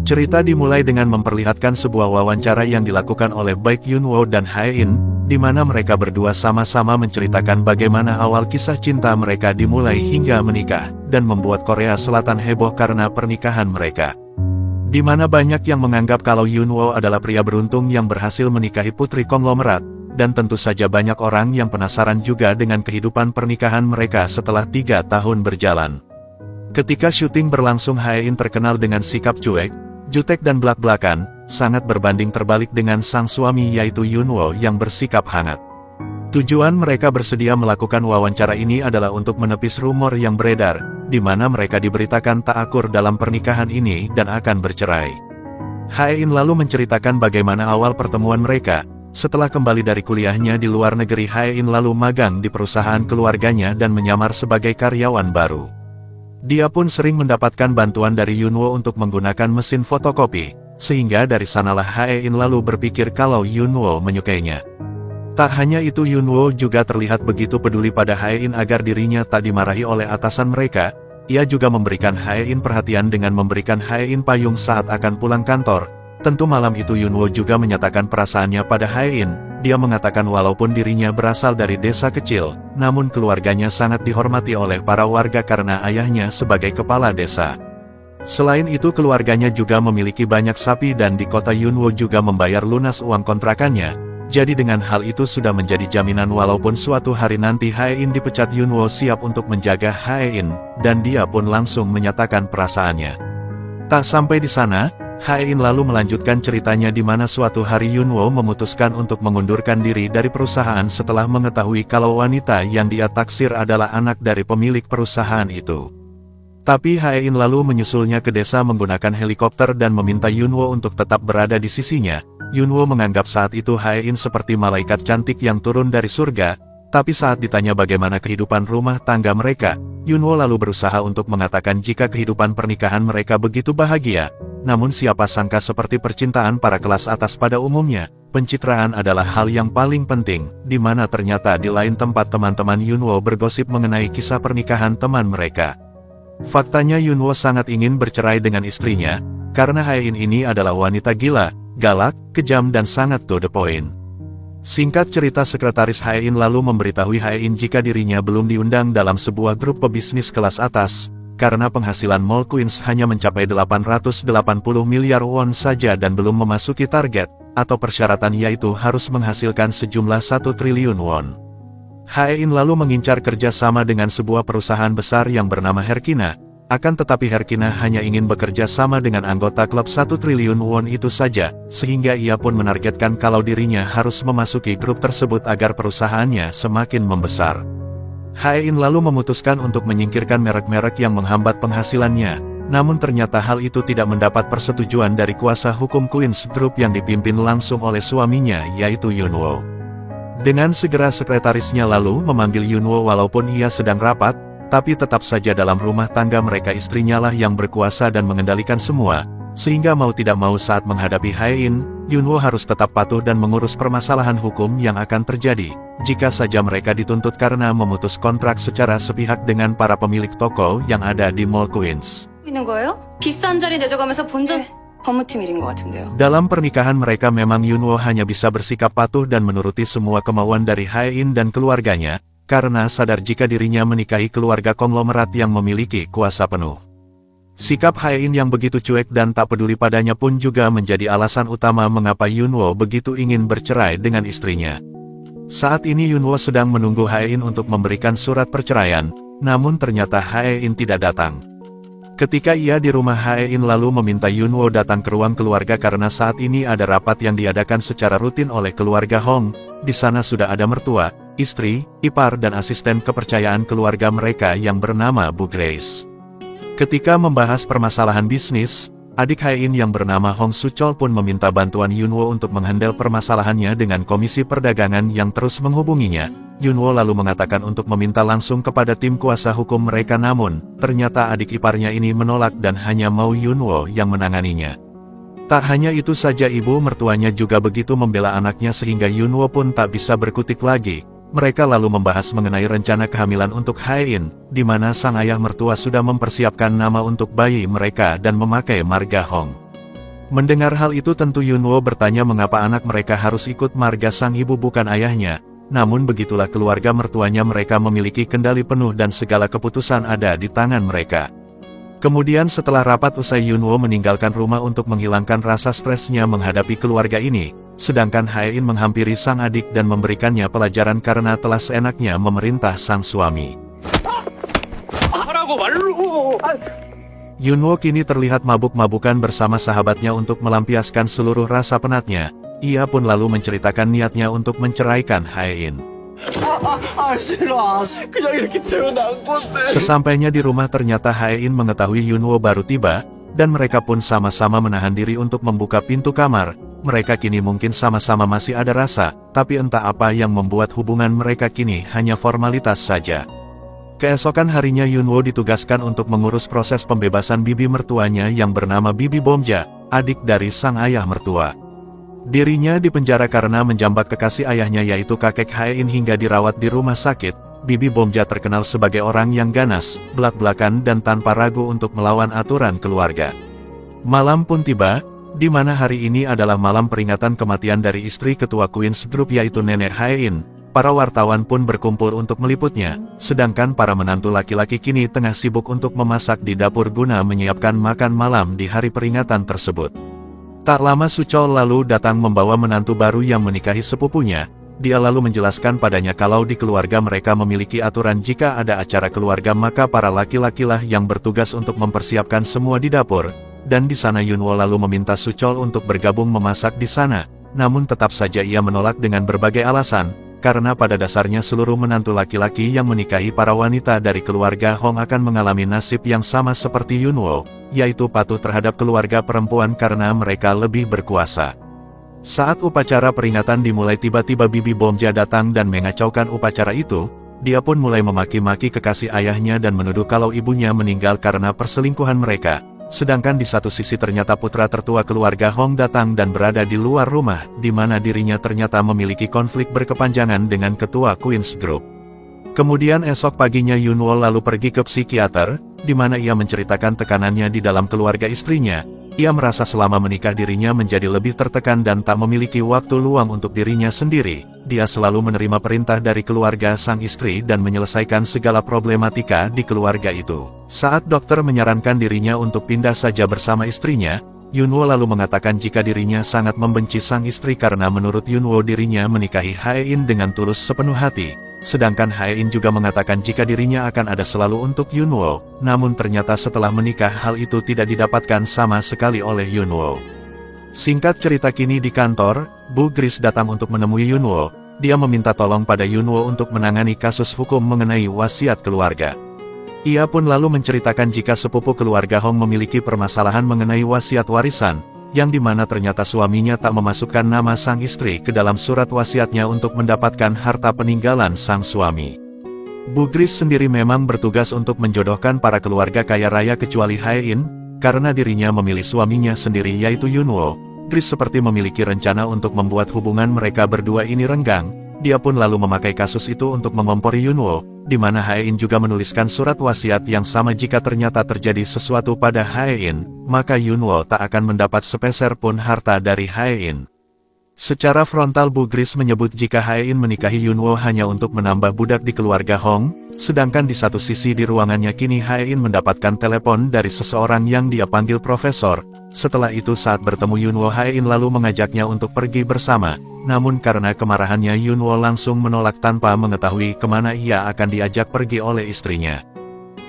Cerita dimulai dengan memperlihatkan sebuah wawancara yang dilakukan oleh baik Yunwo dan Hae-in, di mana mereka berdua sama-sama menceritakan bagaimana awal kisah cinta mereka dimulai hingga menikah, dan membuat Korea Selatan heboh karena pernikahan mereka. Di mana banyak yang menganggap kalau Yunwo adalah pria beruntung yang berhasil menikahi putri konglomerat, dan tentu saja banyak orang yang penasaran juga dengan kehidupan pernikahan mereka setelah 3 tahun berjalan. Ketika syuting berlangsung, Hae-in terkenal dengan sikap cuek, jutek dan belak-belakan, sangat berbanding terbalik dengan sang suami yaitu Yunwo yang bersikap hangat. Tujuan mereka bersedia melakukan wawancara ini adalah untuk menepis rumor yang beredar, di mana mereka diberitakan tak akur dalam pernikahan ini dan akan bercerai. Hae-in lalu menceritakan bagaimana awal pertemuan mereka. Setelah kembali dari kuliahnya di luar negeri, Hae-in lalu magang di perusahaan keluarganya dan menyamar sebagai karyawan baru. Dia pun sering mendapatkan bantuan dari Yunwo untuk menggunakan mesin fotokopi, sehingga dari sanalah Hae-in lalu berpikir kalau Yunwo menyukainya. Tak hanya itu, Yunwo juga terlihat begitu peduli pada Hae-in agar dirinya tak dimarahi oleh atasan mereka. Ia juga memberikan Hae-in perhatian dengan memberikan Hae-in payung saat akan pulang kantor. Tentu malam itu Yunwo juga menyatakan perasaannya pada Hae-in. Dia mengatakan walaupun dirinya berasal dari desa kecil, namun keluarganya sangat dihormati oleh para warga karena ayahnya sebagai kepala desa. Selain itu, keluarganya juga memiliki banyak sapi dan di kota Yunwo juga membayar lunas uang kontrakannya. Jadi dengan hal itu sudah menjadi jaminan walaupun suatu hari nanti Hae-in dipecat, Yunwo siap untuk menjaga Hae-in, dan dia pun langsung menyatakan perasaannya. Tak sampai di sana, Hae-in lalu melanjutkan ceritanya di mana suatu hari Yunwo memutuskan untuk mengundurkan diri dari perusahaan setelah mengetahui kalau wanita yang dia taksir adalah anak dari pemilik perusahaan itu. Tapi Hae-in lalu menyusulnya ke desa menggunakan helikopter dan meminta Yunwo untuk tetap berada di sisinya. Yunwo menganggap saat itu Hae-in seperti malaikat cantik yang turun dari surga, tapi saat ditanya bagaimana kehidupan rumah tangga mereka, Yunwo lalu berusaha untuk mengatakan jika kehidupan pernikahan mereka begitu bahagia. Namun siapa sangka seperti percintaan para kelas atas pada umumnya, pencitraan adalah hal yang paling penting, di mana ternyata di lain tempat teman-teman Yunwo bergosip mengenai kisah pernikahan teman mereka. Faktanya Yunwo sangat ingin bercerai dengan istrinya, karena Hae-in ini adalah wanita gila, galak, kejam dan sangat to the point. Singkat cerita, sekretaris Hae-in lalu memberitahu Hae-in jika dirinya belum diundang dalam sebuah grup pebisnis kelas atas, karena penghasilan Mall Queens hanya mencapai 880 miliar won saja dan belum memasuki target, atau persyaratan yaitu harus menghasilkan sejumlah 1 triliun won. Hae-in lalu mengincar kerja sama dengan sebuah perusahaan besar yang bernama Herkina, akan tetapi Herkina hanya ingin bekerja sama dengan anggota klub 1 triliun won itu saja, sehingga ia pun menargetkan kalau dirinya harus memasuki grup tersebut agar perusahaannya semakin membesar. Hae-in lalu memutuskan untuk menyingkirkan merek-merek yang menghambat penghasilannya, namun ternyata hal itu tidak mendapat persetujuan dari kuasa hukum Queens Group yang dipimpin langsung oleh suaminya yaitu Yunwo. Dengan segera sekretarisnya lalu memanggil Yunwo walaupun ia sedang rapat, tapi tetap saja dalam rumah tangga mereka istrinya lah yang berkuasa dan mengendalikan semua, sehingga mau tidak mau saat menghadapi Hae-in, Yunwo harus tetap patuh dan mengurus permasalahan hukum yang akan terjadi, jika saja mereka dituntut karena memutus kontrak secara sepihak dengan para pemilik toko yang ada di Mall Queens. Dalam pernikahan mereka memang Yunwo hanya bisa bersikap patuh dan menuruti semua kemauan dari Hae-in dan keluarganya, karena sadar jika dirinya menikahi keluarga konglomerat yang memiliki kuasa penuh. Sikap Hae-in yang begitu cuek dan tak peduli padanya pun juga menjadi alasan utama mengapa Yunwo begitu ingin bercerai dengan istrinya. Saat ini Yunwo sedang menunggu Hae-in untuk memberikan surat perceraian, namun ternyata Hae-in tidak datang. Ketika ia di rumah, Hae-in lalu meminta Yunwo datang ke ruang keluarga karena saat ini ada rapat yang diadakan secara rutin oleh keluarga Hong. Di sana sudah ada mertua, istri, ipar dan asisten kepercayaan keluarga mereka yang bernama Bu Grace. Ketika membahas permasalahan bisnis, adik Hae-in yang bernama Hong Su-chol pun meminta bantuan Yunwo untuk menghandle permasalahannya dengan Komisi Perdagangan yang terus menghubunginya. Yunwo lalu mengatakan untuk meminta langsung kepada tim kuasa hukum mereka, namun ternyata adik iparnya ini menolak dan hanya mau Yunwo yang menanganinya. Tak hanya itu saja, ibu mertuanya juga begitu membela anaknya sehingga Yunwo pun tak bisa berkutik lagi. Mereka lalu membahas mengenai rencana kehamilan untuk Hae-in, di mana sang ayah mertua sudah mempersiapkan nama untuk bayi mereka dan memakai marga Hong. Mendengar hal itu tentu Yunwo bertanya mengapa anak mereka harus ikut marga sang ibu bukan ayahnya, namun begitulah keluarga mertuanya mereka memiliki kendali penuh dan segala keputusan ada di tangan mereka. Kemudian setelah rapat usai Yunwo meninggalkan rumah untuk menghilangkan rasa stresnya menghadapi keluarga ini, sedangkan Hae-in menghampiri sang adik dan memberikannya pelajaran karena telah seenaknya memerintah sang suami. Yunwo kini terlihat mabuk-mabukan bersama sahabatnya untuk melampiaskan seluruh rasa penatnya. Ia pun lalu menceritakan niatnya untuk menceraikan Hae-in. Sesampainya di rumah ternyata Hae-in mengetahui Yunwo baru tiba, dan mereka pun sama-sama menahan diri untuk membuka pintu kamar. Mereka kini mungkin sama-sama masih ada rasa, tapi entah apa yang membuat hubungan mereka kini hanya formalitas saja. Keesokan harinya Yunwo ditugaskan untuk mengurus proses pembebasan bibi mertuanya yang bernama Bibi Bomja, adik dari sang ayah mertua. Dirinya dipenjara karena menjambak kekasih ayahnya yaitu kakek Hae-in hingga dirawat di rumah sakit. Bibi Bomja terkenal sebagai orang yang ganas, belak-belakan dan tanpa ragu untuk melawan aturan keluarga. Malam pun tiba, di mana hari ini adalah malam peringatan kematian dari istri ketua Queen's Group yaitu Nenek Hae-in. Para wartawan pun berkumpul untuk meliputnya, sedangkan para menantu laki-laki kini tengah sibuk untuk memasak di dapur guna menyiapkan makan malam di hari peringatan tersebut. Tak lama Suchol lalu datang membawa menantu baru yang menikahi sepupunya. Dia lalu menjelaskan padanya kalau di keluarga mereka memiliki aturan jika ada acara keluarga maka para laki-lakilah yang bertugas untuk mempersiapkan semua di dapur. Dan di sana Yunwo lalu meminta Suchol untuk bergabung memasak di sana, namun tetap saja ia menolak dengan berbagai alasan. Karena pada dasarnya seluruh menantu laki-laki yang menikahi para wanita dari keluarga Hong akan mengalami nasib yang sama seperti Yunwo, yaitu patuh terhadap keluarga perempuan karena mereka lebih berkuasa. Saat upacara peringatan dimulai tiba-tiba Bibi Bomja datang dan mengacaukan upacara itu, dia pun mulai memaki-maki kekasih ayahnya dan menuduh kalau ibunya meninggal karena perselingkuhan mereka. Sedangkan di satu sisi ternyata putra tertua keluarga Hong datang dan berada di luar rumah, di mana dirinya ternyata memiliki konflik berkepanjangan dengan ketua Queen's Group. Kemudian esok paginya Yunwo lalu pergi ke psikiater, di mana ia menceritakan tekanannya di dalam keluarga istrinya. Ia merasa selama menikah dirinya menjadi lebih tertekan dan tak memiliki waktu luang untuk dirinya sendiri. Dia selalu menerima perintah dari keluarga sang istri dan menyelesaikan segala problematika di keluarga itu. Saat dokter menyarankan dirinya untuk pindah saja bersama istrinya, Yunwo lalu mengatakan jika dirinya sangat membenci sang istri karena menurut Yunwo dirinya menikahi Hae-in dengan tulus sepenuh hati. Sedangkan Hae-in juga mengatakan jika dirinya akan ada selalu untuk Yunwo, namun ternyata setelah menikah hal itu tidak didapatkan sama sekali oleh Yunwo. Singkat cerita kini di kantor, Bu Gris datang untuk menemui Yunwo. Dia meminta tolong pada Yunwo untuk menangani kasus hukum mengenai wasiat keluarga. Ia pun lalu menceritakan jika sepupu keluarga Hong memiliki permasalahan mengenai wasiat warisan, yang dimana ternyata suaminya tak memasukkan nama sang istri ke dalam surat wasiatnya untuk mendapatkan harta peninggalan sang suami. Bu Gris sendiri memang bertugas untuk menjodohkan para keluarga kaya raya kecuali Hae-in, karena dirinya memilih suaminya sendiri yaitu Yunwo. Gris seperti memiliki rencana untuk membuat hubungan mereka berdua ini renggang. Dia pun lalu memakai kasus itu untuk mengompori Yunwo, di mana Hae-in juga menuliskan surat wasiat yang sama jika ternyata terjadi sesuatu pada Hae-in, maka Yunwo tak akan mendapat sepeser pun harta dari Hae-in. Secara frontal Bu Gris menyebut jika Hae-in menikahi Yunwo hanya untuk menambah budak di keluarga Hong, sedangkan di satu sisi di ruangannya kini Hae-in mendapatkan telepon dari seseorang yang dia panggil profesor. Setelah itu saat bertemu Yunwo Hae-in lalu mengajaknya untuk pergi bersama. Namun karena kemarahannya Yunwo langsung menolak tanpa mengetahui kemana ia akan diajak pergi oleh istrinya.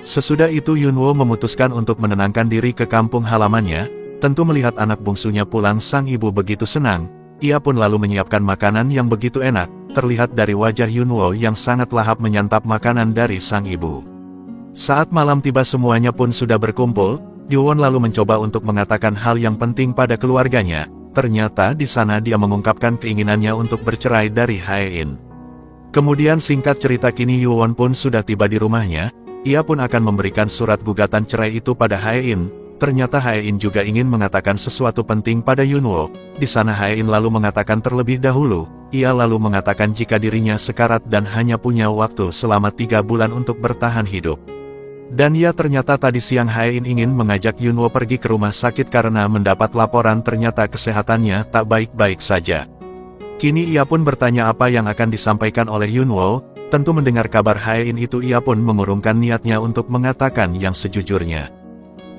Sesudah itu Yunwo memutuskan untuk menenangkan diri ke kampung halamannya. Tentu melihat anak bungsunya pulang sang ibu begitu senang. Ia pun lalu menyiapkan makanan yang begitu enak. Terlihat dari wajah Yunwo yang sangat lahap menyantap makanan dari sang ibu. Saat malam tiba semuanya pun sudah berkumpul. Yuwon lalu mencoba untuk mengatakan hal yang penting pada keluarganya. Ternyata di sana dia mengungkapkan keinginannya untuk bercerai dari Hae-in. Kemudian singkat cerita kini Yuwon pun sudah tiba di rumahnya. Ia pun akan memberikan surat gugatan cerai itu pada Hae-in. Ternyata Hae-in juga ingin mengatakan sesuatu penting pada Yunwo. Di sana Hae-in lalu mengatakan terlebih dahulu. Ia lalu mengatakan jika dirinya sekarat dan hanya punya waktu selama 3 bulan untuk bertahan hidup. Dan ya ternyata tadi siang Hae-in ingin mengajak Yunwo pergi ke rumah sakit karena mendapat laporan ternyata kesehatannya tak baik-baik saja. Kini ia pun bertanya apa yang akan disampaikan oleh Yunwo. Tentu mendengar kabar Hae-in itu ia pun mengurungkan niatnya untuk mengatakan yang sejujurnya.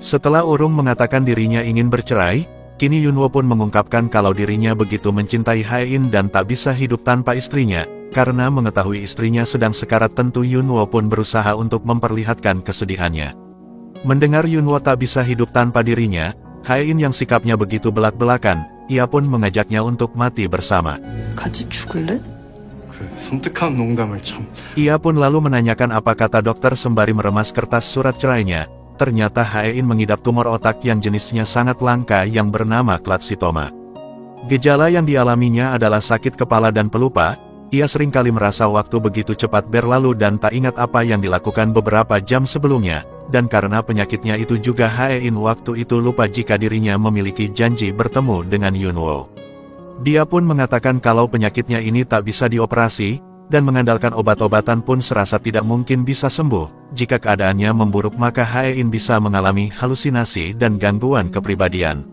Setelah urung mengatakan dirinya ingin bercerai, kini Yunwo pun mengungkapkan kalau dirinya begitu mencintai Hae-in dan tak bisa hidup tanpa istrinya. Karena mengetahui istrinya sedang sekarat tentu Yunwo pun berusaha untuk memperlihatkan kesedihannya. Mendengar Yunwo tak bisa hidup tanpa dirinya, Hae-in yang sikapnya begitu belak-belakan, ia pun mengajaknya untuk mati bersama. 같이 죽을래? 섬뜩한 농담을 참. Ia pun lalu menanyakan apa kata dokter sembari meremas kertas surat cerainya. Ternyata Hae-in mengidap tumor otak yang jenisnya sangat langka yang bernama klatsitoma. Gejala yang dialaminya adalah sakit kepala dan pelupa. Ia seringkali merasa waktu begitu cepat berlalu dan tak ingat apa yang dilakukan beberapa jam sebelumnya. Dan karena penyakitnya itu juga Hae-in waktu itu lupa jika dirinya memiliki janji bertemu dengan Yunwo. Dia pun mengatakan kalau penyakitnya ini tak bisa dioperasi, dan mengandalkan obat-obatan pun serasa tidak mungkin bisa sembuh. Jika keadaannya memburuk maka Hae-in bisa mengalami halusinasi dan gangguan kepribadian.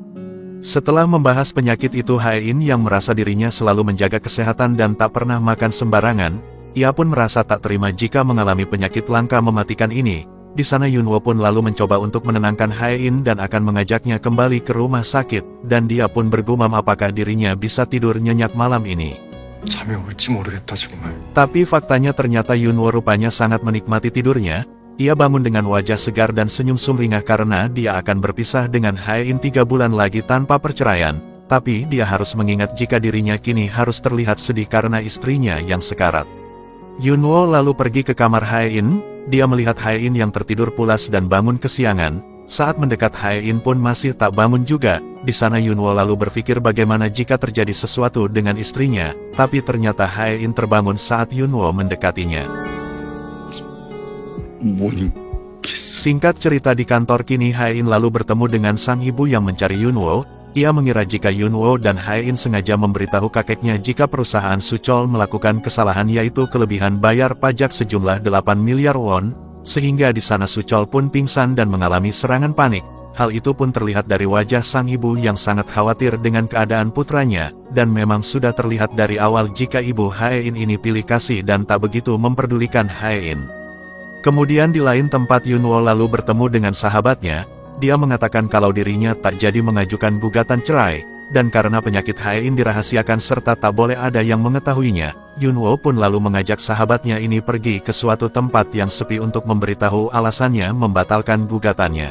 Setelah membahas penyakit itu Hae-in yang merasa dirinya selalu menjaga kesehatan dan tak pernah makan sembarangan, ia pun merasa tak terima jika mengalami penyakit langka mematikan ini. Di sana Yunwo pun lalu mencoba untuk menenangkan Hae-in dan akan mengajaknya kembali ke rumah sakit, dan dia pun bergumam apakah dirinya bisa tidur nyenyak malam ini. 잠이 올지 모르겠다 정말. Tapi faktanya ternyata Yunwo rupanya sangat menikmati tidurnya. Ia bangun dengan wajah segar dan senyum sumringah karena dia akan berpisah dengan Hae-in 3 bulan lagi tanpa perceraian. Tapi dia harus mengingat jika dirinya kini harus terlihat sedih karena istrinya yang sekarat. Yunwo lalu pergi ke kamar Hae-in. Dia melihat Hae-in yang tertidur pulas dan bangun kesiangan. Saat mendekat Hae-in pun masih tak bangun juga. Di sana Yunwo lalu berpikir bagaimana jika terjadi sesuatu dengan istrinya. Tapi ternyata Hae-in terbangun saat Yunwo mendekatinya. Singkat cerita di kantor kini Hae-in lalu bertemu dengan sang ibu yang mencari Yunwo. Ia mengira jika Yunwo dan Hae-in sengaja memberitahu kakeknya jika perusahaan Suchol melakukan kesalahan yaitu kelebihan bayar pajak sejumlah 8 miliar won, sehingga di sana Suchol pun pingsan dan mengalami serangan panik. Hal itu pun terlihat dari wajah sang ibu yang sangat khawatir dengan keadaan putranya, dan memang sudah terlihat dari awal jika ibu Hae-in ini pilih kasih dan tak begitu memperdulikan Hae-in. Kemudian di lain tempat Yunwo lalu bertemu dengan sahabatnya. Dia mengatakan kalau dirinya tak jadi mengajukan gugatan cerai, dan karena penyakit Hae-in dirahasiakan serta tak boleh ada yang mengetahuinya, Yunwo pun lalu mengajak sahabatnya ini pergi ke suatu tempat yang sepi untuk memberitahu alasannya membatalkan gugatannya.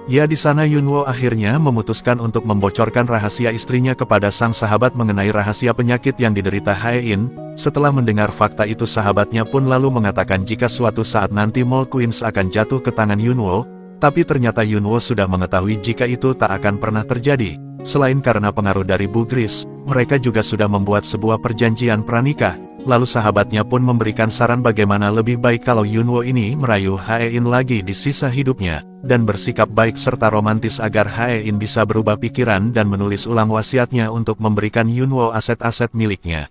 Ya di sana Yunwo akhirnya memutuskan untuk membocorkan rahasia istrinya kepada sang sahabat mengenai rahasia penyakit yang diderita Hae-in. Setelah mendengar fakta itu sahabatnya pun lalu mengatakan jika suatu saat nanti Mall Queens akan jatuh ke tangan Yunwo. Tapi ternyata Yunwo sudah mengetahui jika itu tak akan pernah terjadi. Selain karena pengaruh dari Bu Gris, mereka juga sudah membuat sebuah perjanjian pranikah. Lalu sahabatnya pun memberikan saran bagaimana lebih baik kalau Yunwo ini merayu Hae-in lagi di sisa hidupnya, dan bersikap baik serta romantis agar Hae-in bisa berubah pikiran dan menulis ulang wasiatnya untuk memberikan Yunwo aset-aset miliknya.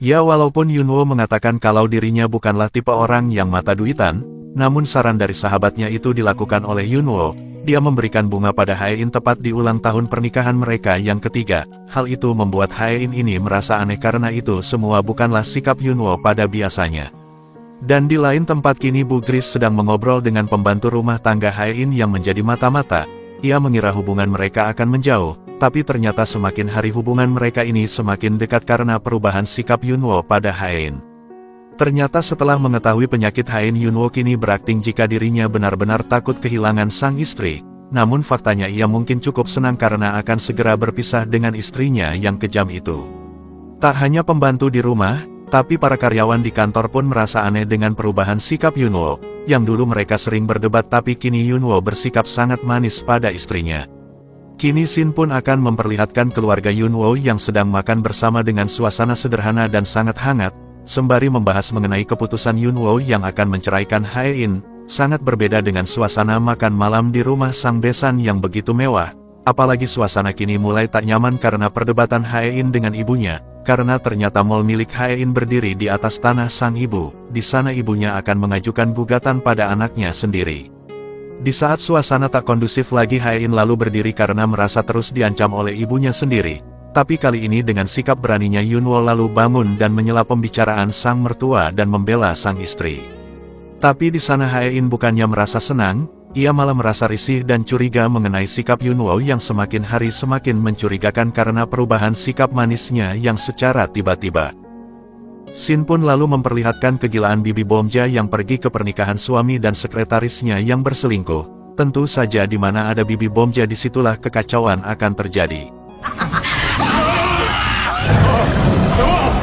Ya walaupun Yunwo mengatakan kalau dirinya bukanlah tipe orang yang mata duitan, namun saran dari sahabatnya itu dilakukan oleh Yunwo. Dia memberikan bunga pada Hae-in tepat di ulang tahun pernikahan mereka yang ketiga. Hal itu membuat Hae-in ini merasa aneh karena itu semua bukanlah sikap Yunwo pada biasanya. Dan di lain tempat kini Bu Gris sedang mengobrol dengan pembantu rumah tangga Hae-in yang menjadi mata-mata. Ia mengira hubungan mereka akan menjauh, tapi ternyata semakin hari hubungan mereka ini semakin dekat karena perubahan sikap Yunwo pada Hae-in. Ternyata setelah mengetahui penyakit Hae-in Yunwo kini berakting jika dirinya benar-benar takut kehilangan sang istri. Namun faktanya ia mungkin cukup senang karena akan segera berpisah dengan istrinya yang kejam itu. Tak hanya pembantu di rumah, tapi para karyawan di kantor pun merasa aneh dengan perubahan sikap Yunwo. Yang dulu mereka sering berdebat tapi kini Yunwo bersikap sangat manis pada istrinya. Kini Shin pun akan memperlihatkan keluarga Yunwo yang sedang makan bersama dengan suasana sederhana dan sangat hangat. Sembari membahas mengenai keputusan Yunwo yang akan menceraikan Hae-in, sangat berbeda dengan suasana makan malam di rumah sang besan yang begitu mewah. Apalagi suasana kini mulai tak nyaman karena perdebatan Hae-in dengan ibunya. karena ternyata mall milik Hae-in berdiri di atas tanah sang ibu. Di sana ibunya akan mengajukan gugatan pada anaknya sendiri. Di saat suasana tak kondusif lagi, Hae-in lalu berdiri karena merasa terus diancam oleh ibunya sendiri. Tapi kali ini dengan sikap beraninya Yunwo lalu bangun dan menyela pembicaraan sang mertua dan membela sang istri. Tapi di sana Hae-in bukannya merasa senang, ia malah merasa risih dan curiga mengenai sikap Yunwo yang semakin hari semakin mencurigakan karena perubahan sikap manisnya yang secara tiba-tiba. Shin pun lalu memperlihatkan kegilaan Bibi Bomja yang pergi ke pernikahan suami dan sekretarisnya yang berselingkuh. Tentu saja di mana ada Bibi Bomja disitulah kekacauan akan terjadi.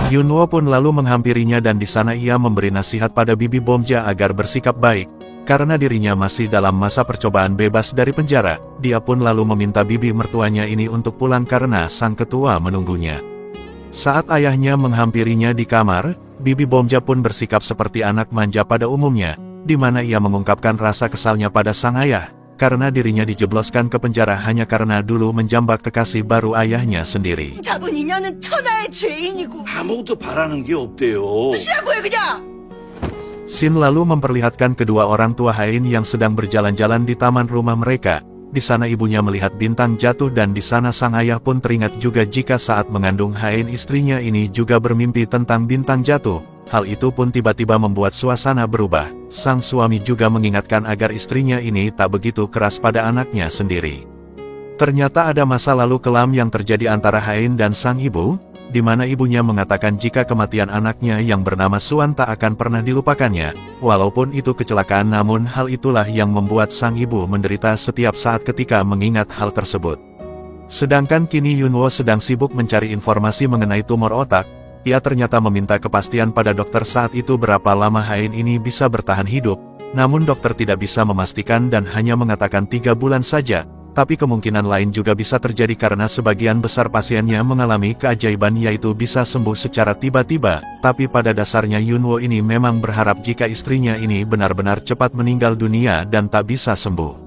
Yunwo pun lalu menghampirinya dan di sana ia memberi nasihat pada Bibi Bomja agar bersikap baik, karena dirinya masih dalam masa percobaan bebas dari penjara. Dia pun lalu meminta bibi mertuanya ini untuk pulang karena sang ketua menunggunya. Saat ayahnya menghampirinya di kamar, Bibi Bomja pun bersikap seperti anak manja pada umumnya, di mana ia mengungkapkan rasa kesalnya pada sang ayah, karena dirinya dijebloskan ke penjara hanya karena dulu menjambak kekasih baru ayahnya sendiri. 잡은 인연은 천하의 죄인이고 아무것도 바라는 게 없대요. 뜻이라고요 그냥! Shin lalu memperlihatkan kedua orang tua Hae-in yang sedang berjalan-jalan di taman rumah mereka. Di sana ibunya melihat bintang jatuh dan di sana sang ayah pun teringat juga jika saat mengandung Hae-in istrinya ini juga bermimpi tentang bintang jatuh. Hal itu pun tiba-tiba membuat suasana berubah. Sang suami juga mengingatkan agar istrinya ini tak begitu keras pada anaknya sendiri. Ternyata ada masa lalu kelam yang terjadi antara Hae-in dan sang ibu, di mana ibunya mengatakan jika kematian anaknya yang bernama Suan tak akan pernah dilupakannya. Walaupun itu kecelakaan, namun hal itulah yang membuat sang ibu menderita setiap saat ketika mengingat hal tersebut. Sedangkan kini Yunwo sedang sibuk mencari informasi mengenai tumor otak. Ia ternyata meminta kepastian pada dokter saat itu berapa lama Hae-in ini bisa bertahan hidup. Namun dokter tidak bisa memastikan dan hanya mengatakan 3 bulan saja. Tapi kemungkinan lain juga bisa terjadi karena sebagian besar pasiennya mengalami keajaiban yaitu bisa sembuh secara tiba-tiba. Tapi pada dasarnya Yunwo ini memang berharap jika istrinya ini benar-benar cepat meninggal dunia dan tak bisa sembuh.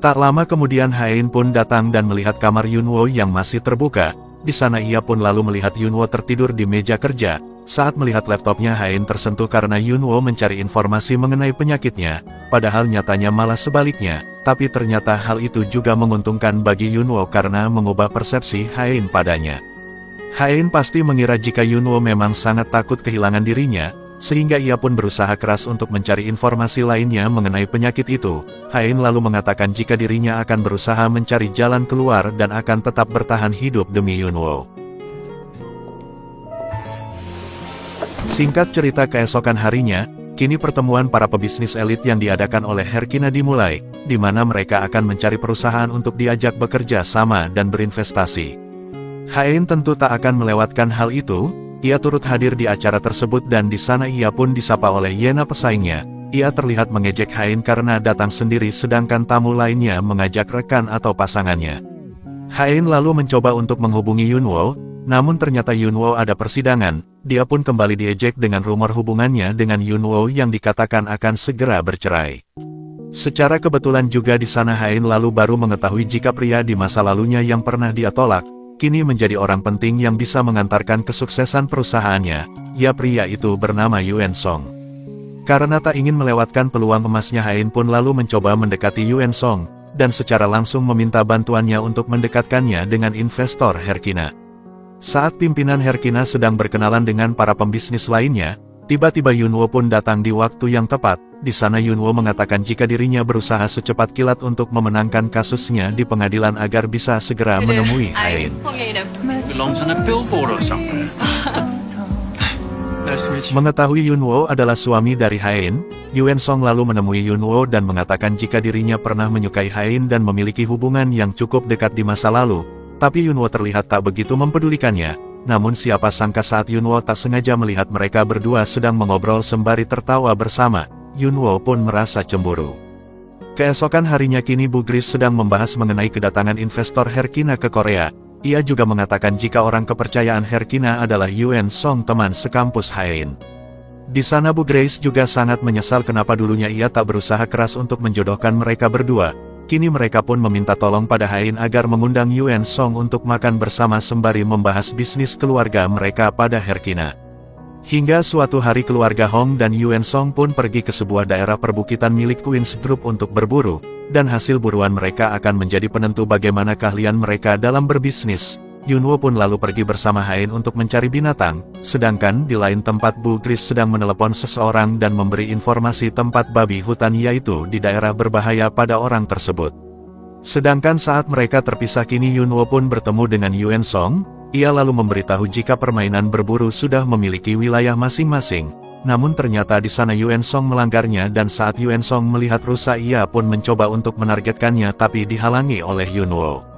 Tak lama kemudian Hae-in pun datang dan melihat kamar Yunwo yang masih terbuka. Di sana ia pun lalu melihat Yunwo tertidur di meja kerja. Saat melihat laptopnya, Hae-in tersentuh karena Yunwo mencari informasi mengenai penyakitnya, padahal nyatanya malah sebaliknya. Tapi ternyata hal itu juga menguntungkan bagi Yunwo karena mengubah persepsi Hae-in padanya. Hae-in pasti mengira jika Yunwo memang sangat takut kehilangan dirinya, sehingga ia pun berusaha keras untuk mencari informasi lainnya mengenai penyakit itu. Hae-in lalu mengatakan jika dirinya akan berusaha mencari jalan keluar dan akan tetap bertahan hidup demi Yunwo. Singkat cerita, keesokan harinya, kini pertemuan para pebisnis elit yang diadakan oleh Herkina dimulai, di mana mereka akan mencari perusahaan untuk diajak bekerja sama dan berinvestasi. Hae-in tentu tak akan melewatkan hal itu. Ia turut hadir di acara tersebut dan di sana ia pun disapa oleh Yena pesaingnya. Ia terlihat mengejek Hae-in karena datang sendiri sedangkan tamu lainnya mengajak rekan atau pasangannya. Hae-in lalu mencoba untuk menghubungi Yunwo, namun ternyata Yunwo ada persidangan. Dia pun kembali diejek dengan rumor hubungannya dengan Yunwo yang dikatakan akan segera bercerai. Secara kebetulan juga di sana Hae-in lalu baru mengetahui jika pria di masa lalunya yang pernah dia tolak, kini menjadi orang penting yang bisa mengantarkan kesuksesan perusahaannya. Ya, pria itu bernama Yuen Song. Karena tak ingin melewatkan peluang emasnya, Hae-in pun lalu mencoba mendekati Yuen Song, dan secara langsung meminta bantuannya untuk mendekatkannya dengan investor Herkina. Saat pimpinan Herkina sedang berkenalan dengan para pembisnis lainnya, tiba-tiba Yunwo pun datang di waktu yang tepat. Di sana Yunwo mengatakan jika dirinya berusaha secepat kilat untuk memenangkan kasusnya di pengadilan agar bisa segera menemui Hae-in. Mengetahui Yunwo adalah suami dari Hae-in, Yuen Song lalu menemui Yunwo dan mengatakan jika dirinya pernah menyukai Hae-in dan memiliki hubungan yang cukup dekat di masa lalu. Tapi Yunwo terlihat tak begitu mempedulikannya. Namun siapa sangka saat Yunwo tak sengaja melihat mereka berdua sedang mengobrol sembari tertawa bersama, Yunwo pun merasa cemburu. Keesokan harinya kini Bu Gris sedang membahas mengenai kedatangan investor Herkina ke Korea. Ia juga mengatakan jika orang kepercayaan Herkina adalah Yuen Song, teman sekampus Hae-in. Di sana Bu Grace juga sangat menyesal kenapa dulunya ia tak berusaha keras untuk menjodohkan mereka berdua. Kini mereka pun meminta tolong pada Hain agar mengundang Yuan Song untuk makan bersama sembari membahas bisnis keluarga mereka pada Herkina. Hingga suatu hari keluarga Hong dan Yuan Song pun pergi ke sebuah daerah perbukitan milik Queen's Group untuk berburu, dan hasil buruan mereka akan menjadi penentu bagaimana keahlian mereka dalam berbisnis. Yunwo pun lalu pergi bersama Hain untuk mencari binatang, sedangkan di lain tempat Bu Gris sedang menelepon seseorang dan memberi informasi tempat babi hutan yaitu di daerah berbahaya pada orang tersebut. Sedangkan saat mereka terpisah kini Yunwo pun bertemu dengan Yuan Song, ia lalu memberitahu jika permainan berburu sudah memiliki wilayah masing-masing. Namun ternyata di sana Yuan Song melanggarnya dan saat Yuan Song melihat rusa ia pun mencoba untuk menargetkannya tapi dihalangi oleh Yunwo.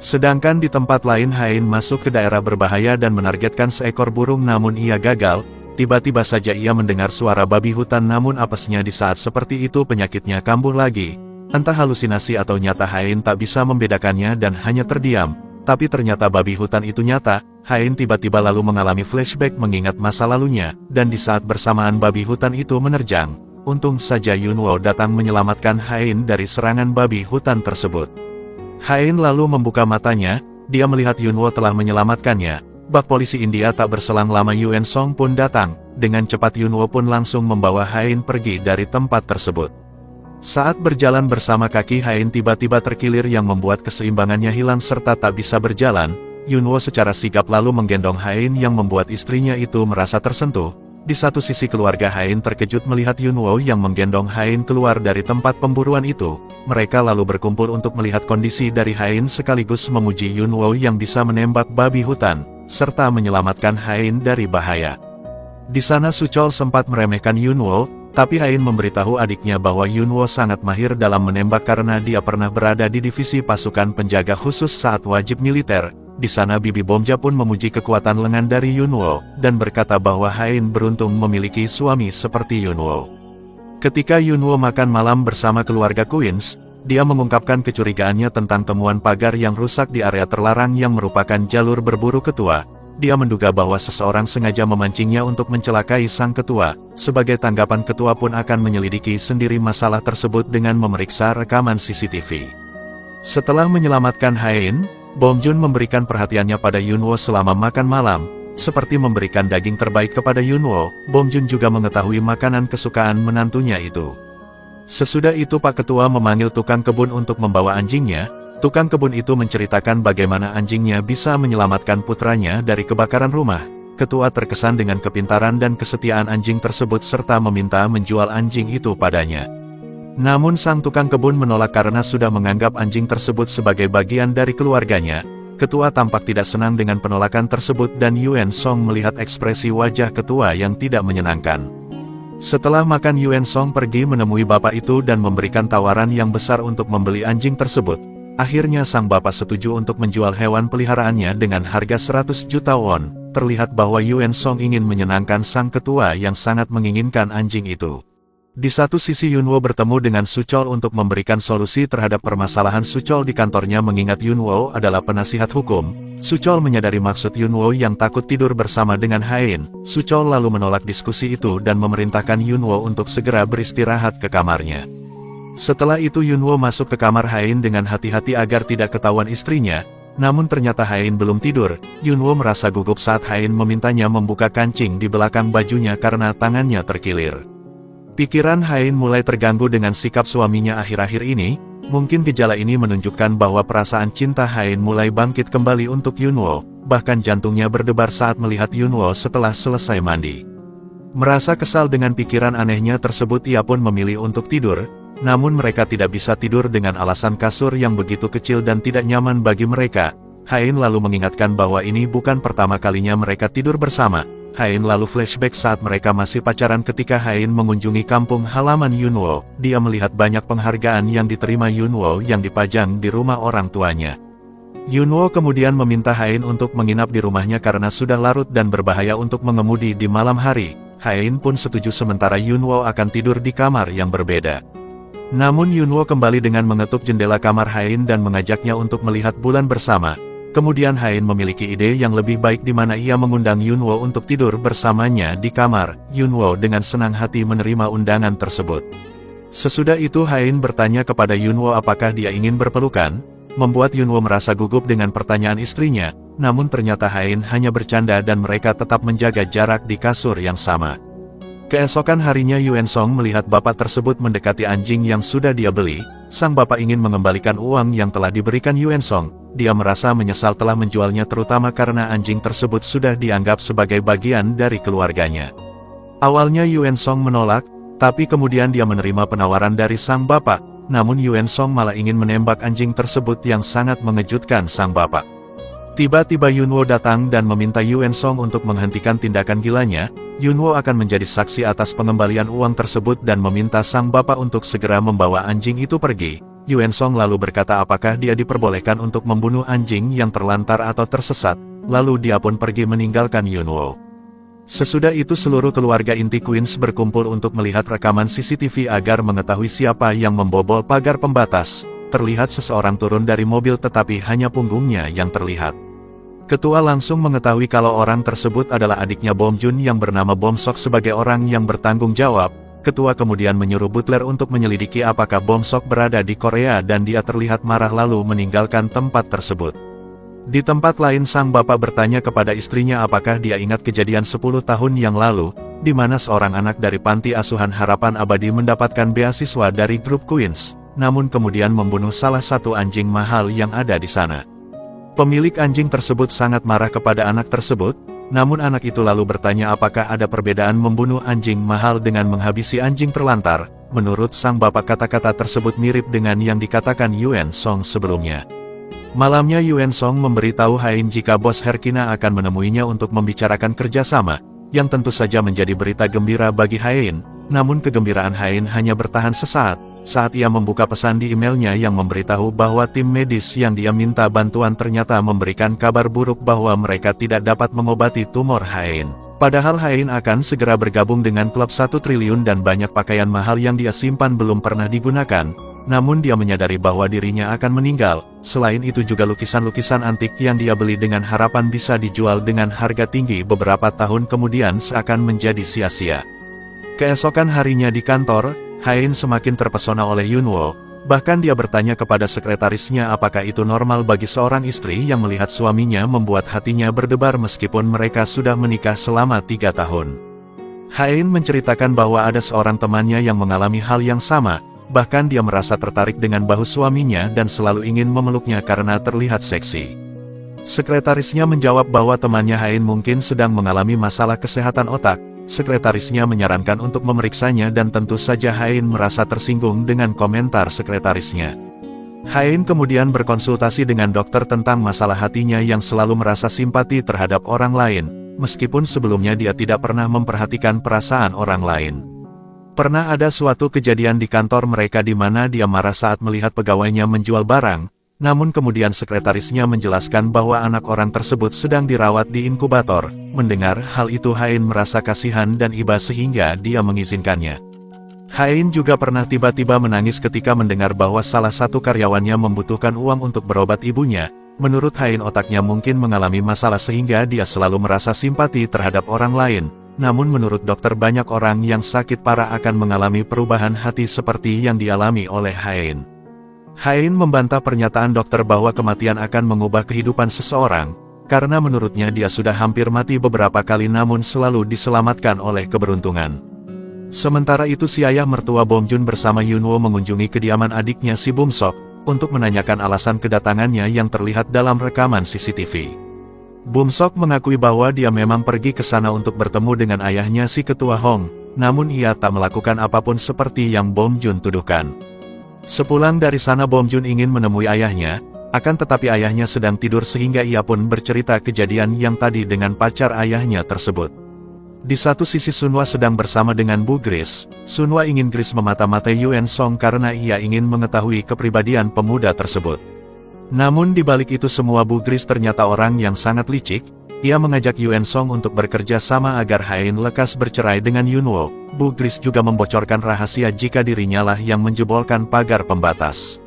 Sedangkan di tempat lain Hain masuk ke daerah berbahaya dan menargetkan seekor burung namun ia gagal, tiba-tiba saja ia mendengar suara babi hutan namun apesnya di saat seperti itu penyakitnya kambuh lagi. Entah halusinasi atau nyata Hain tak bisa membedakannya dan hanya terdiam, tapi ternyata babi hutan itu nyata. Hain tiba-tiba lalu mengalami flashback mengingat masa lalunya, dan di saat bersamaan babi hutan itu menerjang, untung saja Yunwo datang menyelamatkan Hain dari serangan babi hutan tersebut. Hain lalu membuka matanya, dia melihat Yunwo telah menyelamatkannya. Bak polisi India tak berselang lama Yuan Song pun datang, dengan cepat Yunwo pun langsung membawa Hain pergi dari tempat tersebut. Saat berjalan bersama kaki Hain tiba-tiba terkilir yang membuat keseimbangannya hilang serta tak bisa berjalan. Yunwo secara sigap lalu menggendong Hain yang membuat istrinya itu merasa tersentuh. Di satu sisi keluarga Hain terkejut melihat Yunwo yang menggendong Hain keluar dari tempat pemburuan itu. Mereka lalu berkumpul untuk melihat kondisi dari Hain sekaligus memuji Yunwo yang bisa menembak babi hutan, serta menyelamatkan Hain dari bahaya. Di sana Suchol sempat meremehkan Yunwo, tapi Hain memberitahu adiknya bahwa Yunwo sangat mahir dalam menembak karena dia pernah berada di divisi pasukan penjaga khusus saat wajib militer. Di sana Bibi Bomja pun memuji kekuatan lengan dari Yunwo, dan berkata bahwa Hain beruntung memiliki suami seperti Yunwo. Ketika Yunwo makan malam bersama keluarga Queens, dia mengungkapkan kecurigaannya tentang temuan pagar yang rusak di area terlarang yang merupakan jalur berburu ketua. Dia menduga bahwa seseorang sengaja memancingnya untuk mencelakai sang ketua. Sebagai tanggapan ketua pun akan menyelidiki sendiri masalah tersebut dengan memeriksa rekaman CCTV. Setelah menyelamatkan Hain, Bom Jun memberikan perhatiannya pada Yunwo selama makan malam. Seperti memberikan daging terbaik kepada Yunwo, Bom Jun juga mengetahui makanan kesukaan menantunya itu. Sesudah itu Pak Ketua memanggil tukang kebun untuk membawa anjingnya. Tukang kebun itu menceritakan bagaimana anjingnya bisa menyelamatkan putranya dari kebakaran rumah. Ketua terkesan dengan kepintaran dan kesetiaan anjing tersebut serta meminta menjual anjing itu padanya. Namun sang tukang kebun menolak karena sudah menganggap anjing tersebut sebagai bagian dari keluarganya. Ketua tampak tidak senang dengan penolakan tersebut dan Yuan Song melihat ekspresi wajah ketua yang tidak menyenangkan. Setelah makan Yuan Song pergi menemui bapak itu dan memberikan tawaran yang besar untuk membeli anjing tersebut. Akhirnya sang bapak setuju untuk menjual hewan peliharaannya dengan harga 100 juta won. Terlihat bahwa Yuan Song ingin menyenangkan sang ketua yang sangat menginginkan anjing itu. Di satu sisi Yunwo bertemu dengan Suchol untuk memberikan solusi terhadap permasalahan Suchol di kantornya mengingat Yunwo adalah penasihat hukum. Suchol menyadari maksud Yunwo yang takut tidur bersama dengan Hain. Suchol lalu menolak diskusi itu dan memerintahkan Yunwo untuk segera beristirahat ke kamarnya. Setelah itu Yunwo masuk ke kamar Hain dengan hati-hati agar tidak ketahuan istrinya. Namun ternyata Hain belum tidur. Yunwo merasa gugup saat Hain memintanya membuka kancing di belakang bajunya karena tangannya terkilir. Pikiran Hain mulai terganggu dengan sikap suaminya akhir-akhir ini. Mungkin gejala ini menunjukkan bahwa perasaan cinta Hain mulai bangkit kembali untuk Yunwo. Bahkan jantungnya berdebar saat melihat Yunwo setelah selesai mandi. Merasa kesal dengan pikiran anehnya tersebut ia pun memilih untuk tidur. Namun mereka tidak bisa tidur dengan alasan kasur yang begitu kecil dan tidak nyaman bagi mereka. Hain lalu mengingatkan bahwa ini bukan pertama kalinya mereka tidur bersama. Hain lalu flashback saat mereka masih pacaran ketika Hain mengunjungi kampung halaman Yunwo. Dia melihat banyak penghargaan yang diterima Yunwo yang dipajang di rumah orang tuanya. Yunwo kemudian meminta Hain untuk menginap di rumahnya karena sudah larut dan berbahaya untuk mengemudi di malam hari. Hain pun setuju sementara Yunwo akan tidur di kamar yang berbeda. Namun Yunwo kembali dengan mengetuk jendela kamar Hain dan mengajaknya untuk melihat bulan bersama. Kemudian Hain memiliki ide yang lebih baik di mana ia mengundang Yunwo untuk tidur bersamanya di kamar. Yunwo dengan senang hati menerima undangan tersebut. Sesudah itu Hain bertanya kepada Yunwo apakah dia ingin berpelukan, membuat Yunwo merasa gugup dengan pertanyaan istrinya, namun ternyata Hain hanya bercanda dan mereka tetap menjaga jarak di kasur yang sama. Keesokan harinya Yuen Song melihat bapak tersebut mendekati anjing yang sudah dia beli. Sang bapak ingin mengembalikan uang yang telah diberikan Yuen Song. Dia merasa menyesal telah menjualnya terutama karena anjing tersebut sudah dianggap sebagai bagian dari keluarganya. Awalnya Yuen Song menolak, tapi kemudian dia menerima penawaran dari sang bapak, namun Yuen Song malah ingin menembak anjing tersebut yang sangat mengejutkan sang bapak. Tiba-tiba Yunwo datang dan meminta Yuen Song untuk menghentikan tindakan gilanya. Yunwo akan menjadi saksi atas pengembalian uang tersebut dan meminta sang bapak untuk segera membawa anjing itu pergi. Yuen Song lalu berkata apakah dia diperbolehkan untuk membunuh anjing yang terlantar atau tersesat, lalu dia pun pergi meninggalkan Yunwo. Sesudah itu seluruh keluarga inti Queens berkumpul untuk melihat rekaman CCTV agar mengetahui siapa yang membobol pagar pembatas. Terlihat seseorang turun dari mobil tetapi hanya punggungnya yang terlihat. Ketua langsung mengetahui kalau orang tersebut adalah adiknya Bom Jun yang bernama Bom Sok sebagai orang yang bertanggung jawab. Ketua kemudian menyuruh butler untuk menyelidiki apakah Bom Sok berada di Korea dan dia terlihat marah lalu meninggalkan tempat tersebut. Di tempat lain sang bapak bertanya kepada istrinya apakah dia ingat kejadian 10 tahun yang lalu, di mana seorang anak dari panti asuhan Harapan Abadi mendapatkan beasiswa dari grup Queens, namun kemudian membunuh salah satu anjing mahal yang ada di sana. Pemilik anjing tersebut sangat marah kepada anak tersebut, namun anak itu lalu bertanya apakah ada perbedaan membunuh anjing mahal dengan menghabisi anjing terlantar. Menurut sang bapak kata-kata tersebut mirip dengan yang dikatakan Yuen Song sebelumnya. Malamnya Yuen Song memberitahu Hain jika bos Herkina akan menemuinya untuk membicarakan kerjasama, yang tentu saja menjadi berita gembira bagi Hain, namun kegembiraan Hain hanya bertahan sesaat, saat ia membuka pesan di emailnya yang memberitahu bahwa tim medis yang dia minta bantuan ternyata memberikan kabar buruk bahwa mereka tidak dapat mengobati tumor Hain. Padahal Hain akan segera bergabung dengan klub 1 triliun dan banyak pakaian mahal yang dia simpan belum pernah digunakan. Namun dia menyadari bahwa dirinya akan meninggal. Selain itu juga lukisan-lukisan antik yang dia beli dengan harapan bisa dijual dengan harga tinggi beberapa tahun kemudian seakan menjadi sia-sia. Keesokan harinya di kantor, Hain semakin terpesona oleh Yunwo. Bahkan dia bertanya kepada sekretarisnya apakah itu normal bagi seorang istri yang melihat suaminya membuat hatinya berdebar meskipun mereka sudah menikah selama 3 tahun. Hain menceritakan bahwa ada seorang temannya yang mengalami hal yang sama. Bahkan dia merasa tertarik dengan bahu suaminya dan selalu ingin memeluknya karena terlihat seksi. Sekretarisnya menjawab bahwa temannya Hain mungkin sedang mengalami masalah kesehatan otak. Sekretarisnya menyarankan untuk memeriksanya dan tentu saja Hain merasa tersinggung dengan komentar sekretarisnya. Hain kemudian berkonsultasi dengan dokter tentang masalah hatinya yang selalu merasa simpati terhadap orang lain, meskipun sebelumnya dia tidak pernah memperhatikan perasaan orang lain. Pernah ada suatu kejadian di kantor mereka di mana dia marah saat melihat pegawainya menjual barang, namun kemudian sekretarisnya menjelaskan bahwa anak orang tersebut sedang dirawat di inkubator. Mendengar hal itu Hain merasa kasihan dan iba sehingga dia mengizinkannya. Hain juga pernah tiba-tiba menangis ketika mendengar bahwa salah satu karyawannya membutuhkan uang untuk berobat ibunya. Menurut Hain otaknya mungkin mengalami masalah sehingga dia selalu merasa simpati terhadap orang lain. Namun menurut dokter banyak orang yang sakit parah akan mengalami perubahan hati seperti yang dialami oleh Hain. Hain membantah pernyataan dokter bahwa kematian akan mengubah kehidupan seseorang, karena menurutnya dia sudah hampir mati beberapa kali namun selalu diselamatkan oleh keberuntungan. Sementara itu si ayah mertua Bom Jun bersama Yunwo mengunjungi kediaman adiknya si Bum Sok, untuk menanyakan alasan kedatangannya yang terlihat dalam rekaman CCTV. Bum Sok mengakui bahwa dia memang pergi ke sana untuk bertemu dengan ayahnya si ketua Hong, namun ia tak melakukan apapun seperti yang Bom Jun tuduhkan. Sepulang dari sana Bom Jun ingin menemui ayahnya, akan tetapi ayahnya sedang tidur sehingga ia pun bercerita kejadian yang tadi dengan pacar ayahnya tersebut. Di satu sisi Sunwa sedang bersama dengan Bu Grace. Sunwa ingin Grace memata-matai Yuen Song karena ia ingin mengetahui kepribadian pemuda tersebut. Namun di balik itu semua Bu Grace ternyata orang yang sangat licik. Ia mengajak Yuen Song untuk bekerja sama agar Hain lekas bercerai dengan Yunwo. Bu Grace juga membocorkan rahasia jika dirinya lah yang menjebolkan pagar pembatas.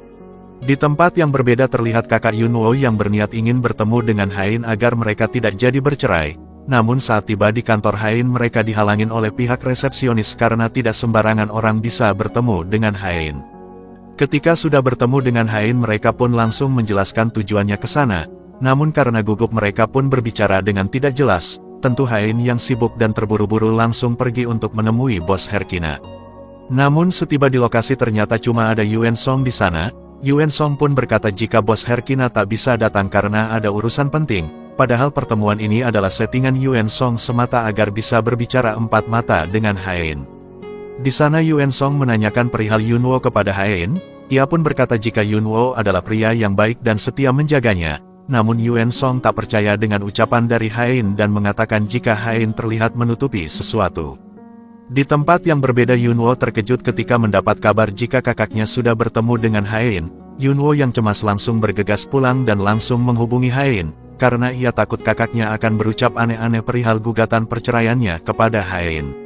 Di tempat yang berbeda terlihat kakak Yunwo yang berniat ingin bertemu dengan Hain agar mereka tidak jadi bercerai. namun saat tiba di kantor Hain mereka dihalangin oleh pihak resepsionis karena tidak sembarangan orang bisa bertemu dengan Hain. Ketika sudah bertemu dengan Hain mereka pun langsung menjelaskan tujuannya ke sana, namun karena gugup mereka pun berbicara dengan tidak jelas, tentu Hain yang sibuk dan terburu-buru langsung pergi untuk menemui bos Herkina. Namun setiba di lokasi ternyata cuma ada Yuen Song di sana. Yuen Song pun berkata jika bos Herkina tak bisa datang karena ada urusan penting, padahal pertemuan ini adalah settingan Yuen Song semata agar bisa berbicara empat mata dengan Hain. Di sana Yuen Song menanyakan perihal Yunwo kepada Hain, ia pun berkata jika Yunwo adalah pria yang baik dan setia menjaganya, namun Yuen Song tak percaya dengan ucapan dari Hain dan mengatakan jika Hain terlihat menutupi sesuatu. Di tempat yang berbeda Yunwo terkejut ketika mendapat kabar jika kakaknya sudah bertemu dengan Hain. Yunwo yang cemas langsung bergegas pulang dan langsung menghubungi Hain, karena ia takut kakaknya akan berucap aneh-aneh perihal gugatan perceraiannya kepada Hain.